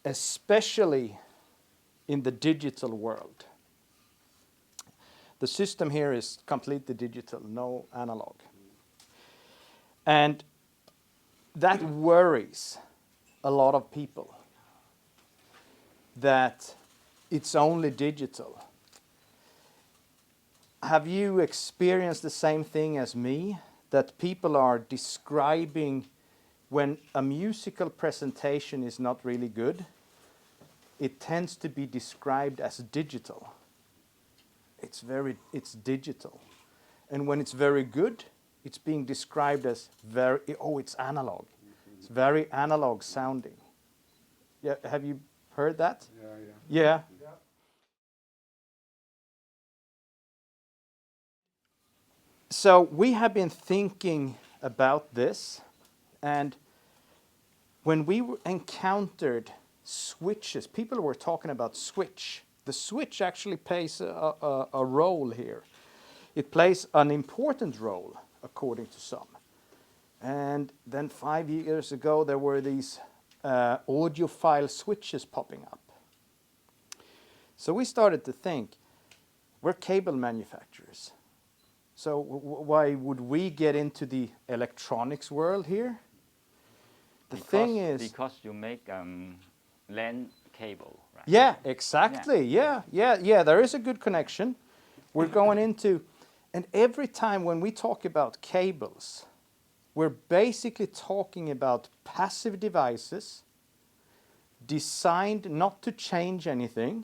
especially in the digital world. The system here is completely digital, no analog. And that worries a lot of people, that it's only digital. Have you experienced the same thing as me, that people are describing when a musical presentation is not really good, it tends to be described as digital. It's digital. And when it's very good, it's being described as it's analog. It's very analog sounding. Yeah, have you heard that? Yeah. So we have been thinking about this, and when we encountered switches, people were talking about switch. The switch actually plays a role here. It plays an important role, according to some. And then 5 years ago, there were these audiophile switches popping up. So we started to think, we're cable manufacturers. So why would we get into the electronics world here? Because you make LAN cable, right? Yeah, exactly. Yeah. There is a good connection. We're going into, and every time when we talk about cables, we're basically talking about passive devices designed not to change anything,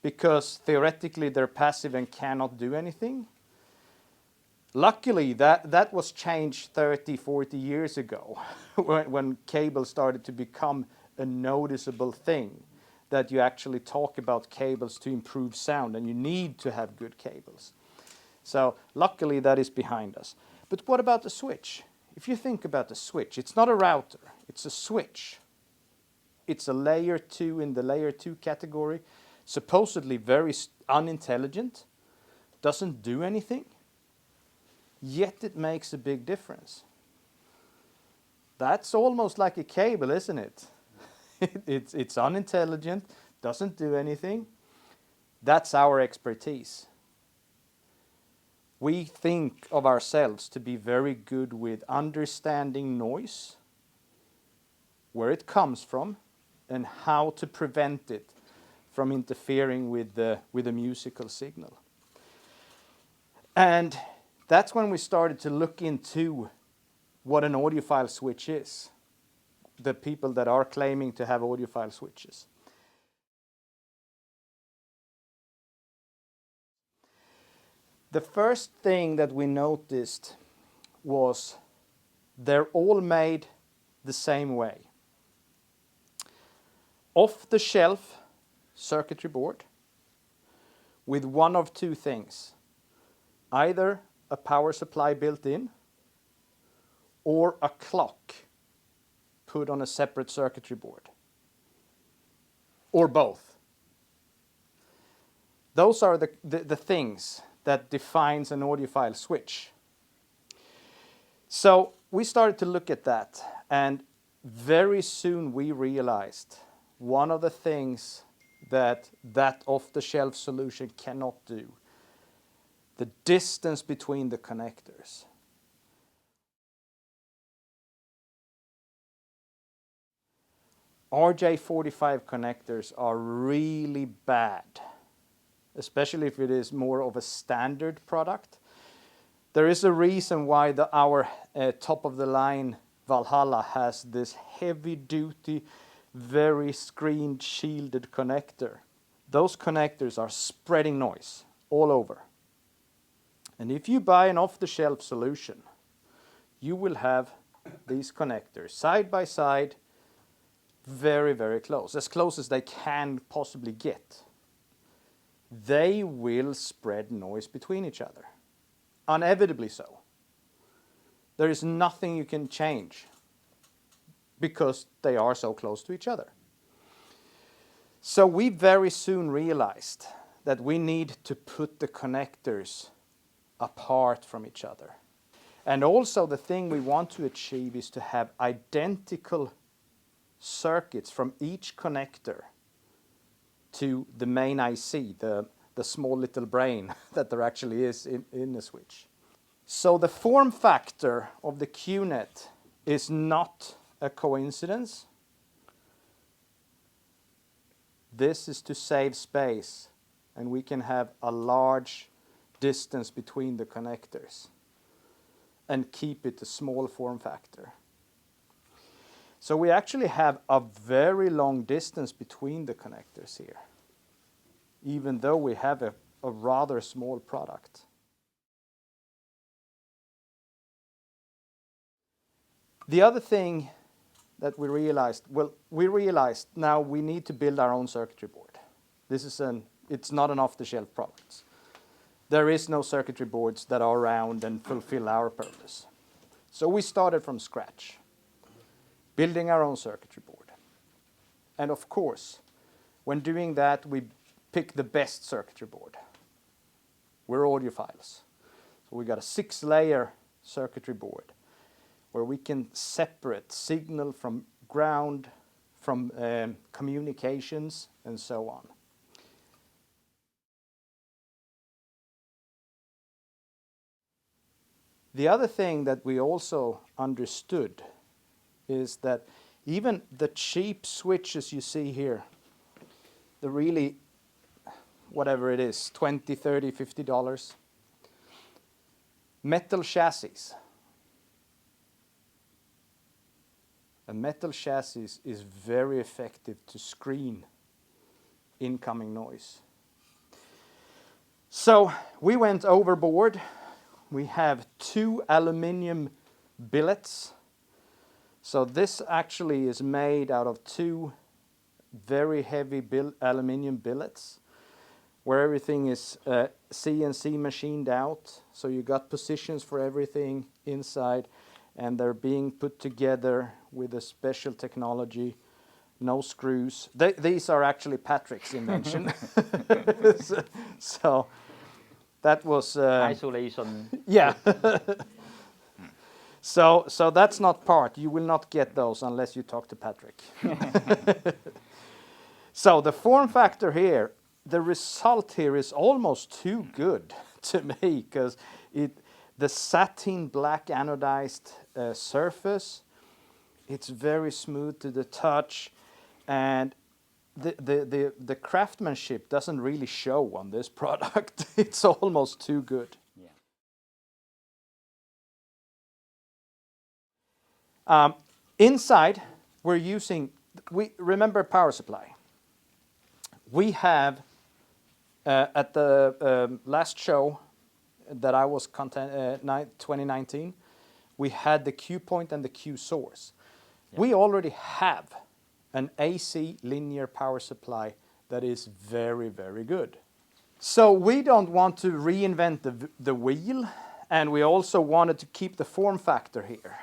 because theoretically they're passive and cannot do anything. Luckily, that was changed 30, 40 years ago when cable started to become a noticeable thing, that you actually talk about cables to improve sound, and you need to have good cables. So luckily that is behind us. But what about the switch? If you think about the switch, it's not a router, it's a switch. It's a layer 2 in the layer 2 category, supposedly very unintelligent, doesn't do anything, yet it makes a big difference. That's almost like a cable, isn't it? It's unintelligent, doesn't do anything. That's our expertise. We think of ourselves to be very good with understanding noise, where it comes from, and how to prevent it from interfering with the musical signal. And that's when we started to look into what an audiophile switch is, the people that are claiming to have audiophile switches. The first thing that we noticed was they're all made the same way. Off-the-shelf circuitry board with one of two things. Either a power supply built in or a clock put on a separate circuitry board. Or both. Those are the things that defines an audiophile switch. So we started to look at that, and very soon we realized one of the things that off-the-shelf solution cannot do, the distance between the connectors. RJ45 connectors are really bad, especially if it is more of a standard product. There is a reason why our top-of-the-line Valhalla has this heavy-duty, very screen-shielded connector. Those connectors are spreading noise all over. And if you buy an off-the-shelf solution, you will have these connectors side by side, very, very close as they can possibly get. They will spread noise between each other, inevitably so. There is nothing you can change because they are so close to each other. So we very soon realized that we need to put the connectors apart from each other. And also the thing we want to achieve is to have identical circuits from each connector to the main IC, the small little brain that there actually is in the switch. So the form factor of the Qnet is not a coincidence. This is to save space, and we can have a large distance between the connectors and keep it a small form factor. So we actually have a very long distance between the connectors here, even though we have a rather small product. The other thing that we realized now we need to build our own circuitry board. It's not an off-the-shelf product. There is no circuitry boards that are around and fulfill our purpose. So we started from scratch, building our own circuitry board. And of course, when doing that, we pick the best circuitry board. We're audiophiles. So we got a 6-layer circuitry board where we can separate signal from ground, from communications, and so on. The other thing that we also understood is that even the cheap switches you see here, the really, whatever it is, $20, $30, $50, metal chassis. A metal chassis is very effective to screen incoming noise. So we went overboard. We have 2 aluminum billets. So this actually is made out of 2 very heavy aluminum billets where everything is CNC machined out. So you got positions for everything inside, and they're being put together with a special technology, no screws. These are actually Patrick's invention. So that was isolation. Yeah. So that's not part. You will not get those unless you talk to Patrick. So the form factor here, the result here is almost too good to me, because the satin black anodized surface, it's very smooth to the touch, and the craftsmanship doesn't really show on this product. It's almost too good. Yeah. Inside, we remember power supply. We have, at the last show that I was 2019, we had the QPoint and the QSource. Yeah. We already have an AC linear power supply that is very, very good. So we don't want to reinvent the wheel, and we also wanted to keep the form factor here.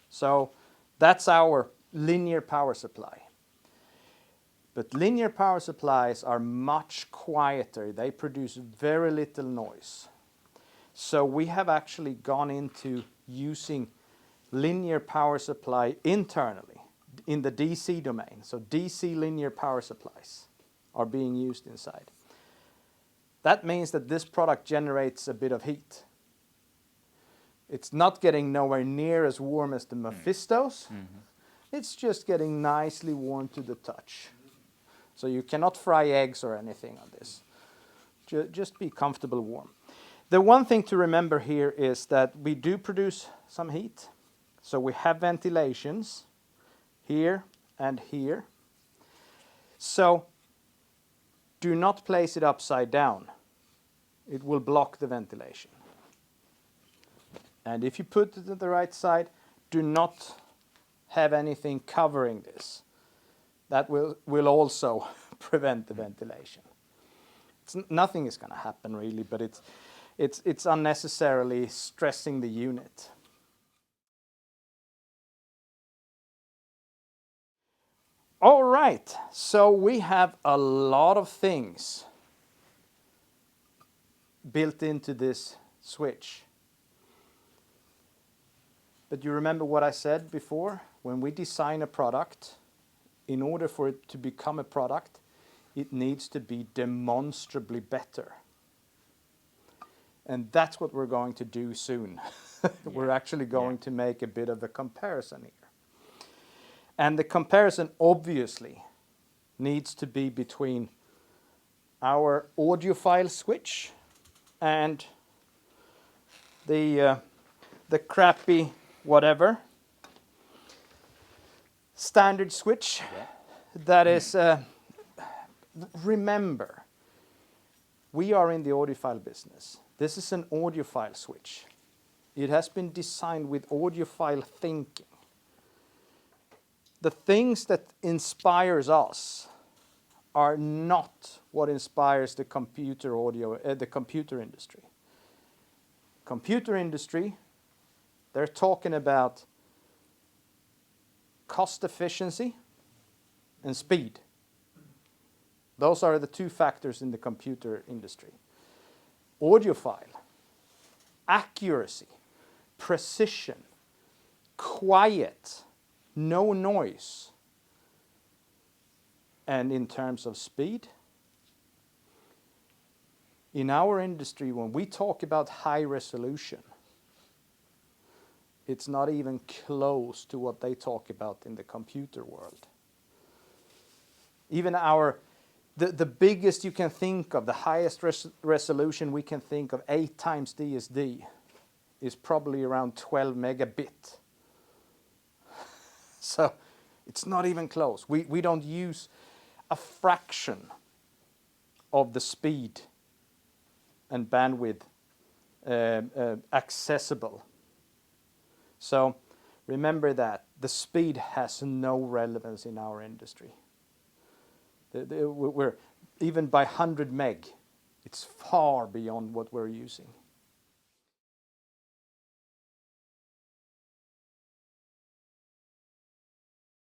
So that's our linear power supply. But linear power supplies are much quieter. They produce very little noise. So we have actually gone into using linear power supply internally in the DC domain. So DC linear power supplies are being used inside. That means that this product generates a bit of heat. It's not getting nowhere near as warm as the Mephistos. Mm-hmm. It's just getting nicely warm to the touch. So you cannot fry eggs or anything on this. Just be comfortable warm. The one thing to remember here is that we do produce some heat. So we have ventilations here and here. So do not place it upside down. It will block the ventilation. And if you put it at the right side, do not have anything covering this. That will also prevent the ventilation. Nothing is going to happen really, but it's unnecessarily stressing the unit. All right, so we have a lot of things built into this switch. But you remember what I said before? When we design a product, in order for it to become a product, it needs to be demonstrably better. And that's what we're going to do soon. We're actually going to make a bit of a comparison here. And the comparison obviously needs to be between our audiophile switch and the crappy whatever standard switch. That is, remember, we are in the audiophile business. This is an audiophile switch. It has been designed with audiophile thinking. The things that inspires us are not what inspires the computer industry. Computer industry, they're talking about cost efficiency and speed. Those are the two factors in the computer industry. Audiophile, accuracy, precision, quiet, no noise. And in terms of speed, in our industry, when we talk about high resolution, it's not even close to what they talk about in the computer world. Even the biggest you can think of, the highest resolution we can think of, 8 times DSD, is probably around 12 megabit. So it's not even close. We don't use a fraction of the speed and bandwidth accessible. So remember that the speed has no relevance in our industry. We're even by 100 meg, it's far beyond what we're using.